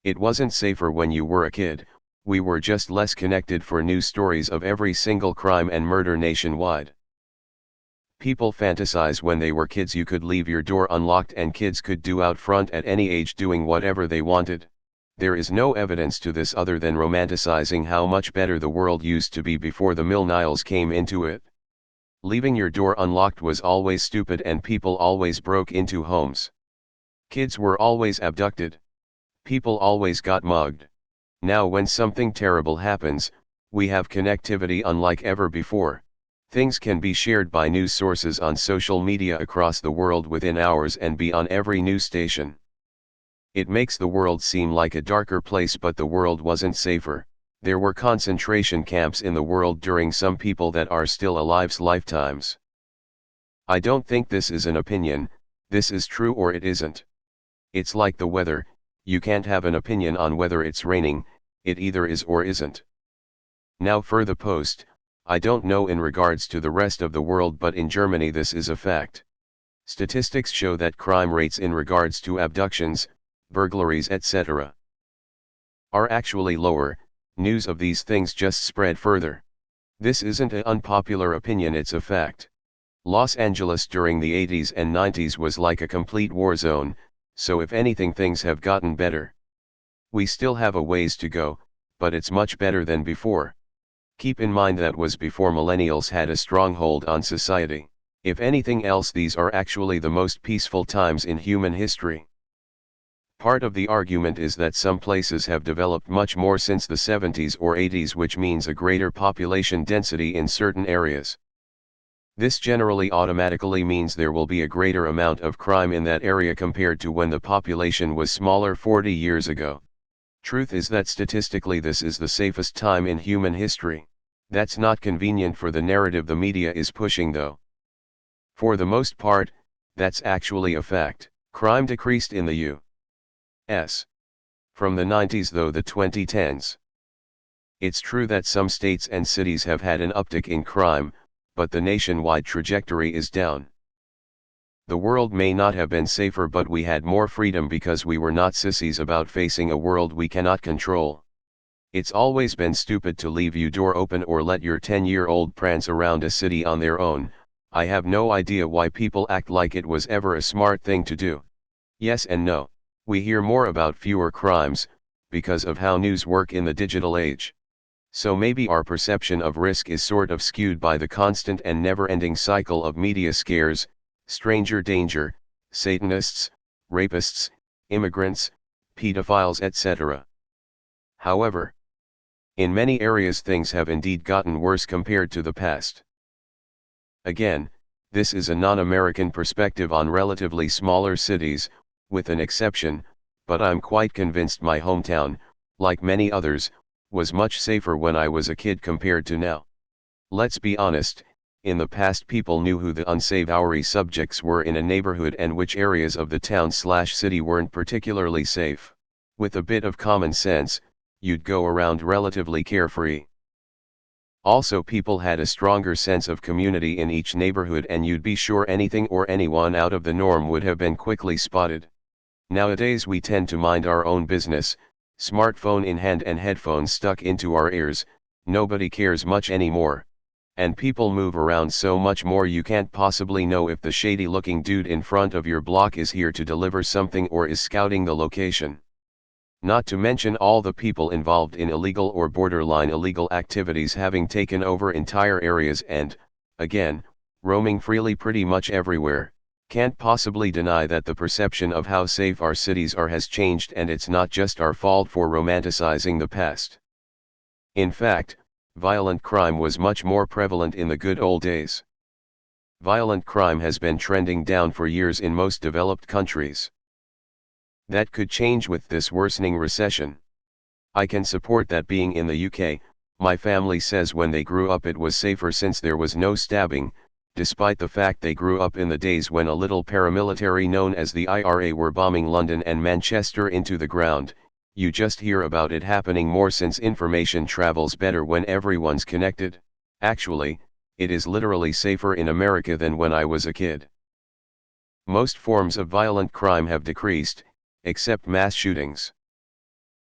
It wasn't safer when you were a kid, we were just less connected for news stories of every single crime and murder nationwide. People fantasize when they were kids you could leave your door unlocked and kids could do out front at any age doing whatever they wanted. There is no evidence to this other than romanticizing how much better the world used to be before the millennials came into it. Leaving your door unlocked was always stupid and people always broke into homes. Kids were always abducted. People always got mugged. Now when something terrible happens, we have connectivity unlike ever before. Things can be shared by news sources on social media across the world within hours and be on every news station. It makes the world seem like a darker place, but the world wasn't safer. There were concentration camps in the world during some people that are still alive's lifetimes. I don't think this is an opinion, this is true or it isn't. It's like the weather, you can't have an opinion on whether it's raining, it either is or isn't. Now for the post, I don't know in regards to the rest of the world, but in Germany this is a fact. Statistics show that crime rates in regards to abductions, burglaries etc. are actually lower. News of these things just spread further. This isn't an unpopular opinion, it's a fact. Los Angeles during the 80s and 90s was like a complete war zone, so if anything things have gotten better. We still have a ways to go, but it's much better than before. Keep in mind that was before millennials had a stronghold on society. If anything else, these are actually the most peaceful times in human history. Part of the argument is that some places have developed much more since the 70s or 80s, which means a greater population density in certain areas. This generally automatically means there will be a greater amount of crime in that area compared to when the population was smaller 40 years ago. Truth is that statistically this is the safest time in human history. That's not convenient for the narrative the media is pushing though. For the most part, that's actually a fact. Crime decreased in the U.S. from the 90s through the 2010s. It's true that some states and cities have had an uptick in crime, but the nationwide trajectory is down. The world may not have been safer, but we had more freedom because we were not sissies about facing a world we cannot control. It's always been stupid to leave your door open or let your 10-year-old prance around a city on their own. I have no idea why people act like it was ever a smart thing to do. Yes and no. We hear more about fewer crimes, because of how news work in the digital age. So maybe our perception of risk is sort of skewed by the constant and never-ending cycle of media scares, stranger danger, Satanists, rapists, immigrants, pedophiles etc. However, in many areas things have indeed gotten worse compared to the past. Again, this is a non-American perspective on relatively smaller cities, with an exception, but I'm quite convinced my hometown, like many others, was much safer when I was a kid compared to now. Let's be honest, in the past people knew who the unsavory subjects were in a neighborhood and which areas of the town/city weren't particularly safe. With a bit of common sense, you'd go around relatively carefree. Also, people had a stronger sense of community in each neighborhood and you'd be sure anything or anyone out of the norm would have been quickly spotted. Nowadays we tend to mind our own business, smartphone in hand and headphones stuck into our ears, nobody cares much anymore. And people move around so much more you can't possibly know if the shady looking dude in front of your block is here to deliver something or is scouting the location. Not to mention all the people involved in illegal or borderline illegal activities having taken over entire areas and, again, roaming freely pretty much everywhere. Can't possibly deny that the perception of how safe our cities are has changed, and it's not just our fault for romanticizing the past. In fact, violent crime was much more prevalent in the good old days. Violent crime has been trending down for years in most developed countries. That could change with this worsening recession. I can support that. Being in the UK, my family says when they grew up it was safer since there was no stabbing, despite the fact they grew up in the days when a little paramilitary known as the IRA were bombing London and Manchester into the ground. You just hear about it happening more since information travels better when everyone's connected. Actually, it is literally safer in America than when I was a kid. Most forms of violent crime have decreased, except mass shootings.